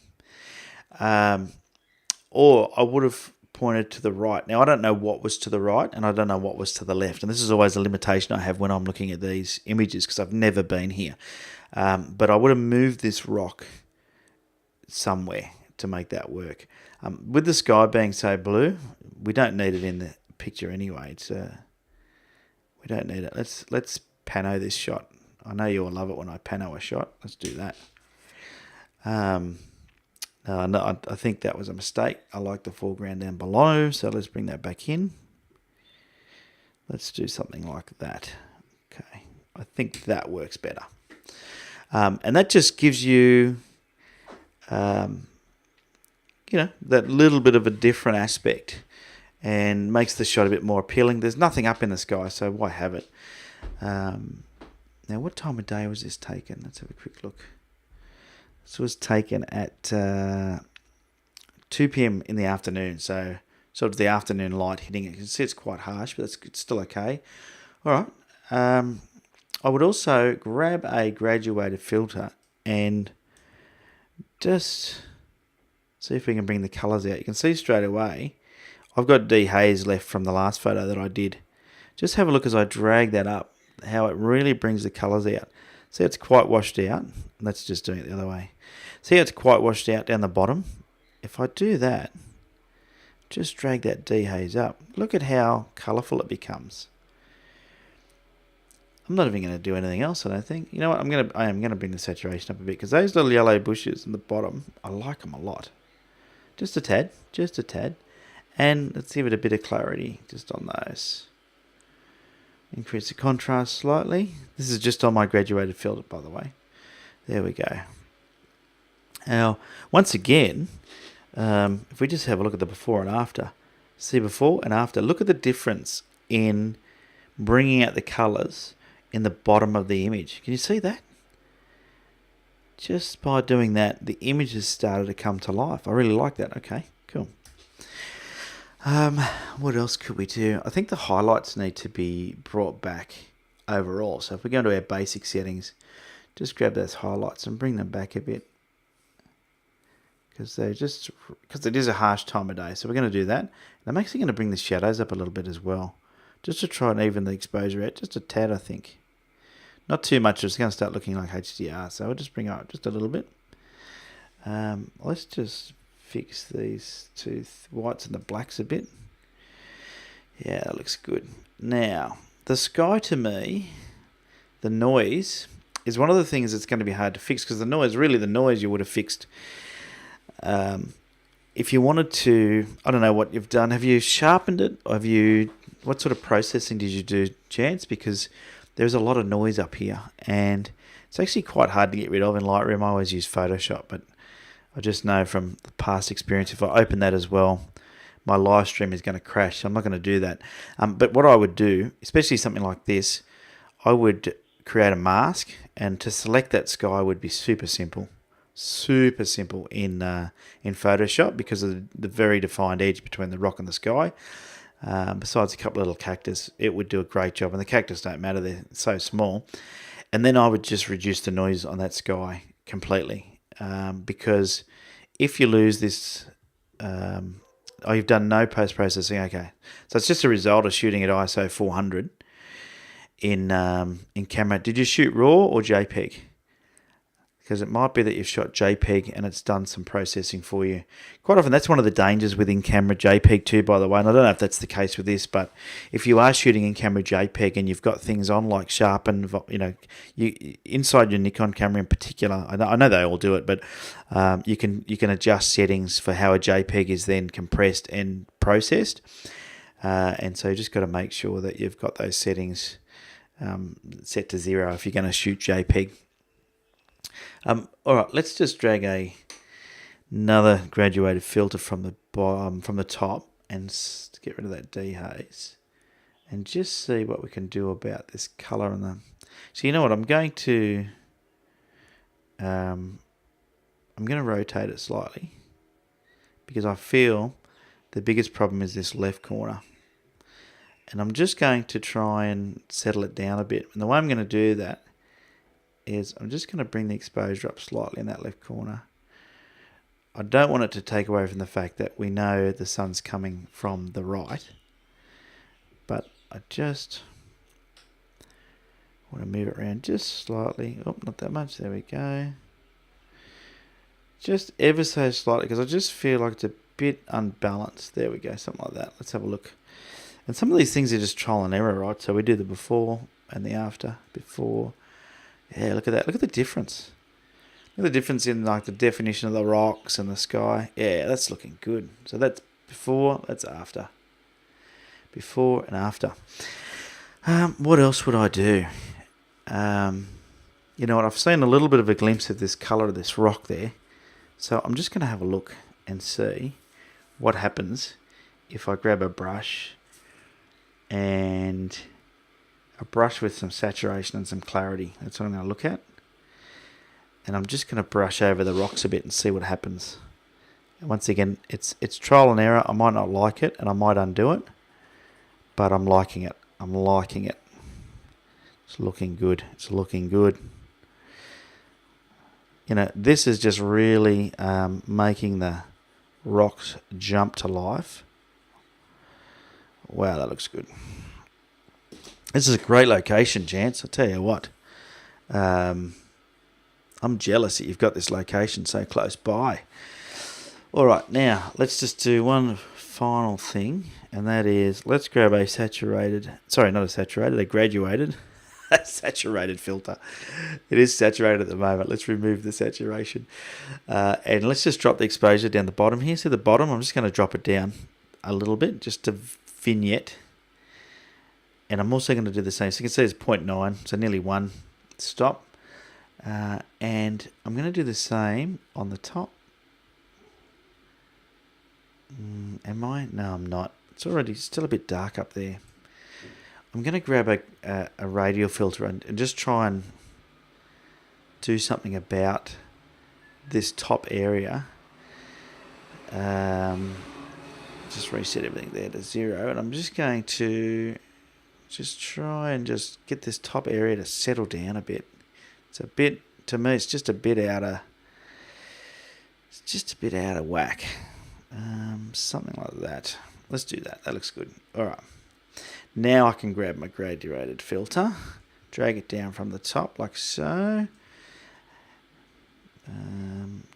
Or I would have pointed to the right. Now, I don't know what was to the right and I don't know what was to the left. And this is always a limitation I have when I'm looking at these images because I've never been here. But I would have moved this rock somewhere to make that work. With the sky being so blue, we don't need it in the picture anyway. We don't need it. Let's pano this shot. I know you all love it when I pano a shot. Let's do that. No, I think that was a mistake. I like the foreground down below, so let's bring that back in. Let's do something like that. Okay, I think that works better. And that just gives you, that little bit of a different aspect and makes the shot a bit more appealing. There's nothing up in the sky, so why have it? Now, what time of day was this taken? Let's have a quick look. This was taken at 2 p.m. in the afternoon, so sort of the afternoon light hitting it. You can see it's quite harsh, but it's still okay. All right. I would also grab a graduated filter and just see if we can bring the colours out. You can see straight away I've got dehaze left from the last photo that I did. Just have a look as I drag that up, how it really brings the colours out. See, it's quite washed out. Let's just do it the other way. See how it's quite washed out down the bottom? If I do that, just drag that dehaze up. Look at how colourful it becomes. I'm not even going to do anything else, I don't think. You know what? I am going to bring the saturation up a bit because those little yellow bushes in the bottom, I like them a lot. Just a tad. And let's give it a bit of clarity just on those. Increase the contrast slightly. This is just on my graduated filter, by the way. There we go. Now, once again, if we just have a look at the before and after. See before and after. Look at the difference in bringing out the colours in the bottom of the image. Can you see that? Just by doing that, the images started to come to life. I really like that. Okay, cool. What else could we do? I think the highlights need to be brought back overall. So if we go to our basic settings, just grab those highlights and bring them back a bit. Because it is a harsh time of day. So we're going to do that. And I'm actually going to bring the shadows up a little bit as well. Just to try and even the exposure out. Just a tad, I think. Not too much. It's going to start looking like HDR. So I'll just bring it up just a little bit. Let's just fix these two whites and the blacks a bit. Yeah, that looks good. Now, the sky to me, the noise, is one of the things that's going to be hard to fix because the noise you would have fixed. If you wanted to, I don't know what you've done. Have you sharpened it? What sort of processing did you do, Chance? Because there's a lot of noise up here and it's actually quite hard to get rid of in Lightroom. I always use Photoshop, but I just know from the past experience, if I open that as well, my live stream is going to crash. So I'm not going to do that. But what I would do, especially something like this, I would create a mask, and to select that sky would be super simple in Photoshop because of the very defined edge between the rock and the sky. Besides a couple of little cactus, it would do a great job. And the cactus don't matter, they're so small. And then I would just reduce the noise on that sky completely. Because if you lose this, you've done no post-processing, okay. So it's just a result of shooting at ISO 400 in camera. Did you shoot RAW or JPEG? Because it might be that you've shot JPEG and it's done some processing for you. Quite often, that's one of the dangers with in-camera JPEG too, by the way. And I don't know if that's the case with this, but if you are shooting in-camera JPEG and you've got things on like sharpen, inside your Nikon camera in particular, I know they all do it, but you can adjust settings for how a JPEG is then compressed and processed. And so you just got to make sure that you've got those settings set to 0 if you're going to shoot JPEG. All right, let's just drag a Another graduated filter from the bottom, from the top, and get rid of that dehaze, and just see what we can do about this color on them. So you know what? I'm going to rotate it slightly because I feel the biggest problem is this left corner. And I'm just going to try and settle it down a bit. And the way I'm going to do that is I'm just going to bring the exposure up slightly in that left corner. I don't want it to take away from the fact that we know the sun's coming from the right. But I just want to move it around just slightly. Oh, not that much. There we go. Just ever so slightly, because I just feel like it's a bit unbalanced. There we go, something like that. Let's have a look. And some of these things are just trial and error, right? So we do the before and the after. Before. Yeah, look at that. Look at the difference. Look at the difference in like the definition of the rocks and the sky. Yeah, that's looking good. So that's before, that's after. Before and after. What else would I do? You know what? I've seen a little bit of a glimpse of this colour of this rock there. So I'm just going to have a look and see what happens if I grab a brush and a brush with some saturation and some clarity. That's what I'm going to look at. And I'm just going to brush over the rocks a bit and see what happens. And once again, it's trial and error. I might not like it and I might undo it, but I'm liking it. I'm liking it. It's looking good. It's looking good. You know, this is just really making the rocks jump to life. Wow, that looks good. This is a great location, Chance. I'll tell you what. I'm jealous that you've got this location so close by. All right, now let's just do one final thing, and that is let's grab a saturated, sorry, not a saturated, a graduated, a saturated filter. It is saturated at the moment. Let's remove the saturation. And let's just drop the exposure down the bottom here. See the bottom? I'm just going to drop it down a little bit just to vignette. And I'm also going to do the same. So you can see it's 0.9, so nearly 1 stop. And I'm going to do the same on the top. Am I? No, I'm not. It's already still a bit dark up there. I'm going to grab a radial filter and just try and do something about this top area. Just reset everything there to 0. And I'm just going to just try and just get this top area to settle down a bit. It's a bit, to me, it's just a bit out of whack. Something like that. Let's do that. That looks good. All right. Now I can grab my graduated filter, drag it down from the top like so.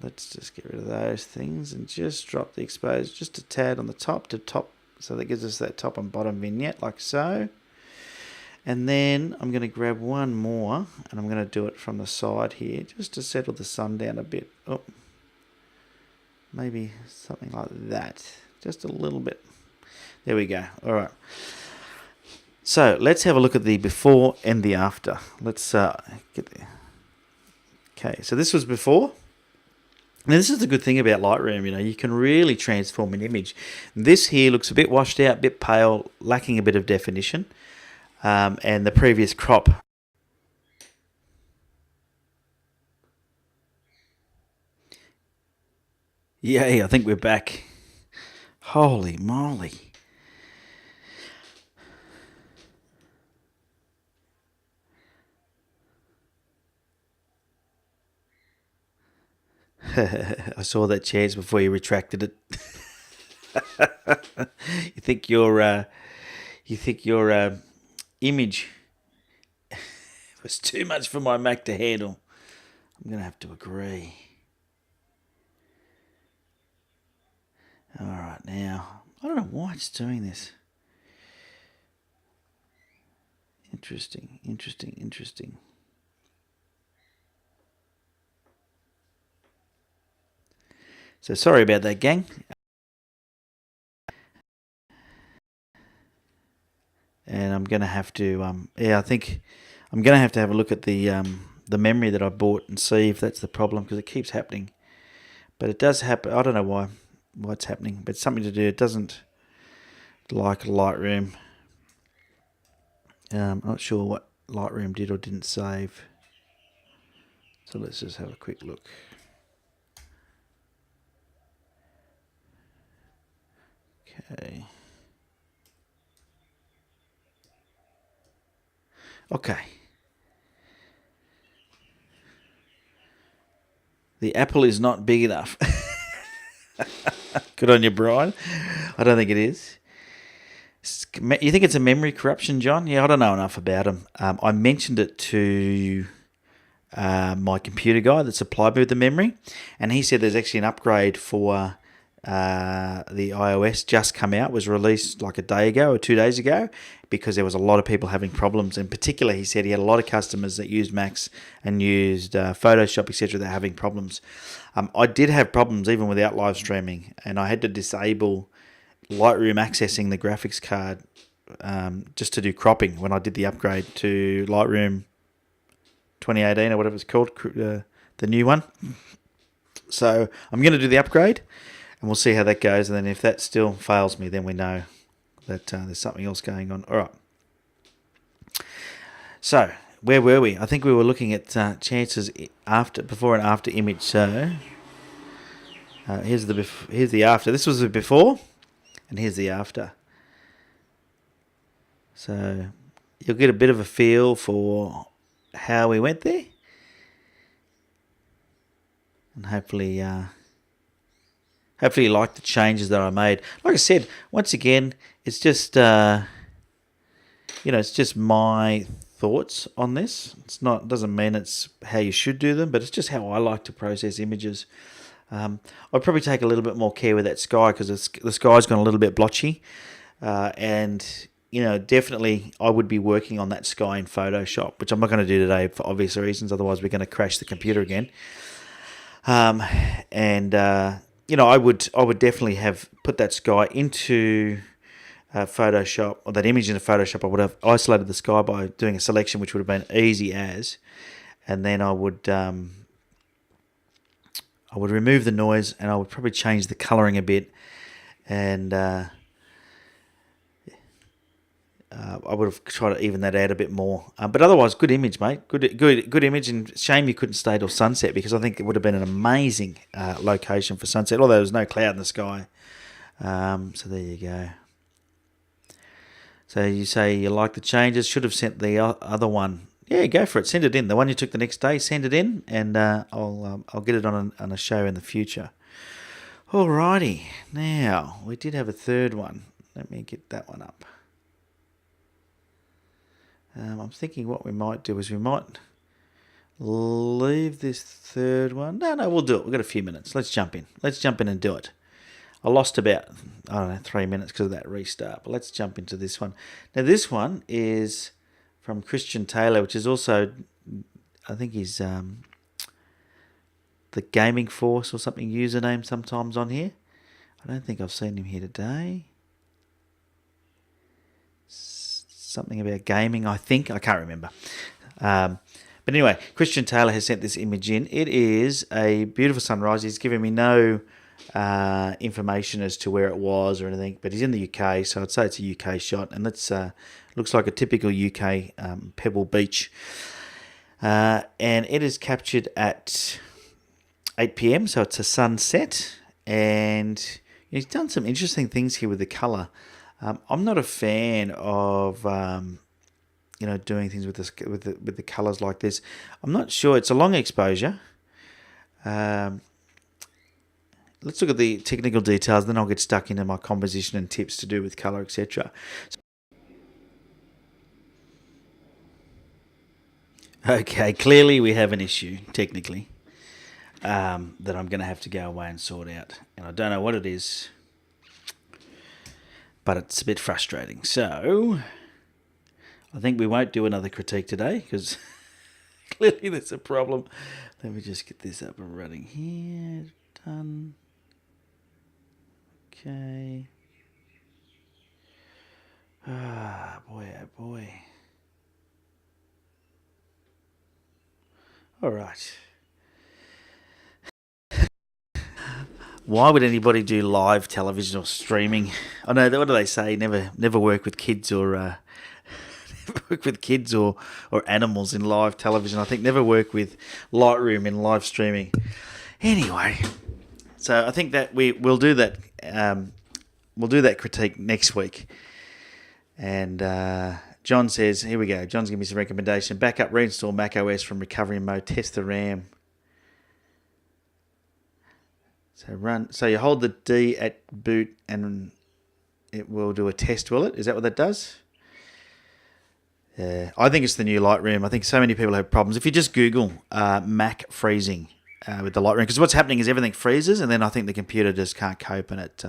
Let's just get rid of those things and just drop the exposure just a tad on the top to top, so that gives us that top and bottom vignette like so. And then I'm going to grab one more and I'm going to do it from the side here just to settle the sun down a bit. Oh, maybe something like that. Just a little bit. There we go. All right. So let's have a look at the before and the after. Let's get there. Okay, so this was before. Now this is the good thing about Lightroom, you know, you can really transform an image. This here looks a bit washed out, a bit pale, lacking a bit of definition. And the previous crop. Yay, I think we're back. Holy moly. I saw that chance before you retracted it. You think your image was too much for my Mac to handle. I'm going to have to agree. All right, now, I don't know why it's doing this. Interesting. So sorry about that, gang. And I'm going to have to, I think I'm going to have a look at the memory that I bought and see if that's the problem, because it keeps happening. But it does happen. I don't know why it's happening, but it's something to do. It doesn't like Lightroom. I'm not sure what Lightroom did or didn't save. So let's just have a quick look. Okay. Okay. The apple is not big enough. Good on you, Brian. I don't think it is. You think it's a memory corruption, John? Yeah, I don't know enough about them. I mentioned it to my computer guy that supplied me with the memory, and he said there's actually an upgrade for the iOS just come out, was released like a day ago or 2 days ago, because there was a lot of people having problems. In particular, he said he had a lot of customers that used Macs and used Photoshop, etc. that are having problems. I did have problems even without live streaming, and I had to disable Lightroom accessing the graphics card just to do cropping when I did the upgrade to Lightroom 2018 or whatever it's called, the new one. So I'm going to do the upgrade, and we'll see how that goes. And then if that still fails me, then we know that there's something else going on. All right. So where were we? I think we were looking at chances before and after image. So here's the after. This was the before, and here's the after. So you'll get a bit of a feel for how we went there, and hopefully you like the changes that I made. Like I said, once again, it's just it's just my thoughts on this. It doesn't mean it's how you should do them, but it's just how I like to process images. I'd probably take a little bit more care with that sky, because the sky's gone a little bit blotchy, and definitely I would be working on that sky in Photoshop, which I'm not going to do today for obvious reasons. Otherwise, we're going to crash the computer again. I would definitely have put that sky into Photoshop, or that image into Photoshop. I would have isolated the sky by doing a selection, which would have been easy as, and then I would remove the noise, and I would probably change the colouring a bit, and I would have tried to even that out a bit more. But otherwise, good image, mate. Good image, and shame you couldn't stay till sunset, because I think it would have been an amazing location for sunset, although there was no cloud in the sky. So there you go. So you say you like the changes. Should have sent the other one. Yeah, go for it. Send it in. The one you took the next day, send it in, and I'll get it on a show in the future. Alrighty. Now, we did have a third one. Let me get that one up. I'm thinking what we might do is we might leave this third one. No, we'll do it. We've got a few minutes. Let's jump in. And do it. I lost about, 3 minutes because of that restart. But let's jump into this one. Now, this one is from Christian Taylor, which is also, I think he's the Gaming Force or something username sometimes on here. I don't think I've seen him here today. Something about gaming, I think. I can't remember. But anyway, Christian Taylor has sent this image in. It is a beautiful sunrise. He's given me no information as to where it was or anything, but he's in the UK, so I'd say it's a UK shot, and that's looks like a typical UK Pebble Beach. And it is captured at 8 p.m, so it's a sunset, and he's done some interesting things here with the colour. I'm not a fan of doing things with the colours like this. I'm not sure. It's a long exposure. Let's look at the technical details, then I'll get stuck into my composition and tips to do with colour, etc. Okay, clearly we have an issue technically that I'm going to have to go away and sort out, and I don't know what it is, but it's a bit frustrating. So I think we won't do another critique today, because clearly there's a problem. Let me just get this up and running here. Done. Okay. Boy, oh boy. All right. Why would anybody do live television or streaming? I know, what do they say? Never work with kids or work with kids or animals in live television. I think never work with Lightroom in live streaming. Anyway, so I think that we'll do that. We'll do that critique next week. And John says, here we go. John's giving me some recommendation. Backup, reinstall macOS from recovery mode. Test the RAM. So you hold the D at boot and it will do a test, will it? Is that what that does? Yeah, I think it's the new Lightroom. I think so many people have problems. If you just Google Mac freezing with the Lightroom, because what's happening is everything freezes, and then I think the computer just can't cope, and it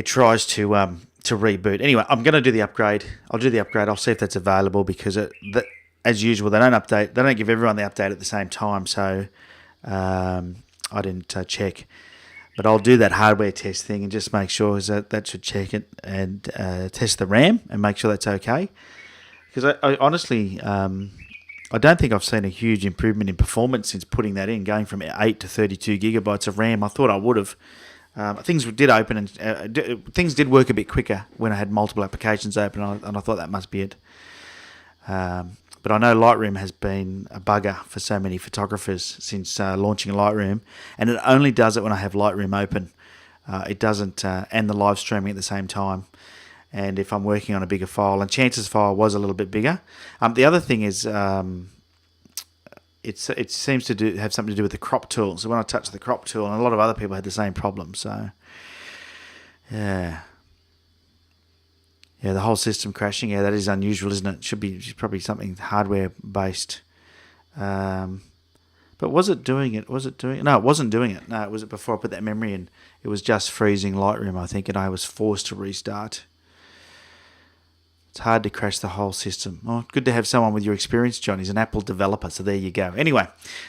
tries to reboot. Anyway, I'm going to do the upgrade. I'll do the upgrade. I'll see if that's available, because as usual, they don't update. They don't give everyone the update at the same time. So I didn't check. But I'll do that hardware test thing and just make sure that should check it and test the RAM and make sure that's okay. Because I honestly, I don't think I've seen a huge improvement in performance since putting that in, going from 8 to 32 gigabytes of RAM. I thought I would have. Things did open and things did work a bit quicker when I had multiple applications open, and I thought that must be it. But I know Lightroom has been a bugger for so many photographers since launching Lightroom, and it only does it when I have Lightroom open. It doesn't, and the live streaming at the same time. And if I'm working on a bigger file, and Chance's file was a little bit bigger. The other thing is, it seems to have something to do with the crop tool. So when I touch the crop tool, and a lot of other people had the same problem. So, yeah. Yeah, the whole system crashing. Yeah, that is unusual, isn't it? Should be probably something hardware-based. But was it doing it? No, it wasn't doing it. No, it was before I put that memory in. It was just freezing Lightroom, I think, and I was forced to restart. It's hard to crash the whole system. Oh, good to have someone with your experience, John. He's an Apple developer, so there you go. Anyway,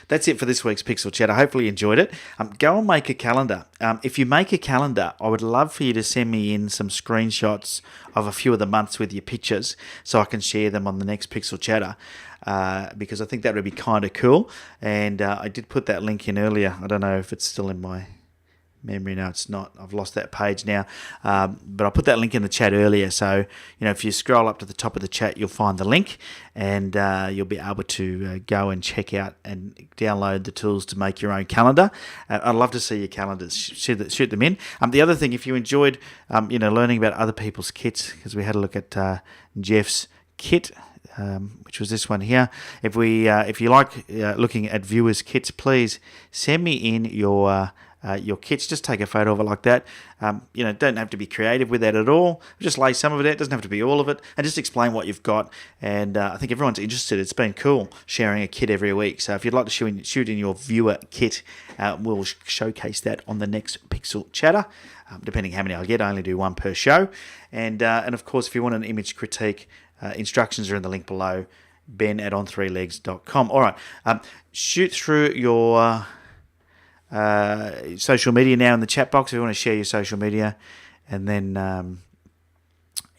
that's it for this week's Pixel Chat. I hopefully you enjoyed it. Go and make a calendar. If you make a calendar, I would love for you to send me in some screenshots of a few of the months with your pictures so I can share them on the next Pixel Chatter, because I think that would be kind of cool. And I did put that link in earlier. I don't know if it's still in my memory. No, it's not. I've lost that page now. But I put that link in the chat earlier. So, if you scroll up to the top of the chat, you'll find the link, and you'll be able to go and check out and download the tools to make your own calendar. I'd love to see your calendars. Shoot them in. The other thing, if you enjoyed, learning about other people's kits, because we had a look at Jeff's kit, which was this one here. If you like looking at viewers' kits, please send me in your kits. Just take a photo of it like that. Don't have to be creative with that at all. Just lay some of it out. It doesn't have to be all of it. And just explain what you've got. And I think everyone's interested. It's been cool sharing a kit every week. So if you'd like to shoot in your viewer kit, we'll showcase that on the next Pixel Chatter. Depending how many I get, I only do one per show. And of course, if you want an image critique, instructions are in the link below, ben@on3legs.com. All right. Shoot through your social media now in the chat box if you want to share your social media, and then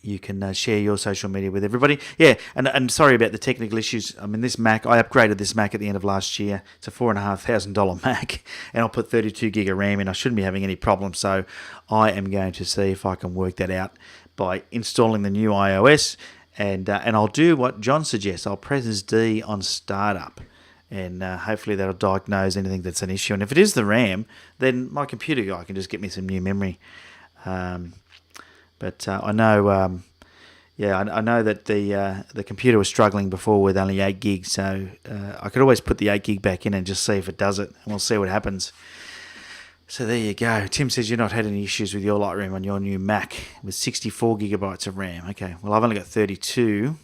you can share your social media with everybody. Yeah, and sorry about the technical issues. I mean, this Mac, I upgraded this Mac at the end of last year. It's a $4,500 Mac, and I'll put 32 gig of RAM in. I shouldn't be having any problems, so I am going to see if I can work that out by installing the new iOS, and I'll do what John suggests. I'll press D on startup, and hopefully that'll diagnose anything that's an issue. And if it is the RAM, then my computer guy can just get me some new memory. But I know, I know that the computer was struggling before with only 8 gigs, so I could always put the 8 gig back in and just see if it does it, and we'll see what happens. So there you go. Tim says you've not had any issues with your Lightroom on your new Mac with 64 gigabytes of RAM. Okay, well, I've only got 32.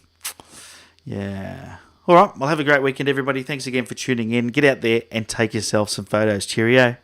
Yeah. All right, well, have a great weekend, everybody. Thanks again for tuning in. Get out there and take yourself some photos. Cheerio.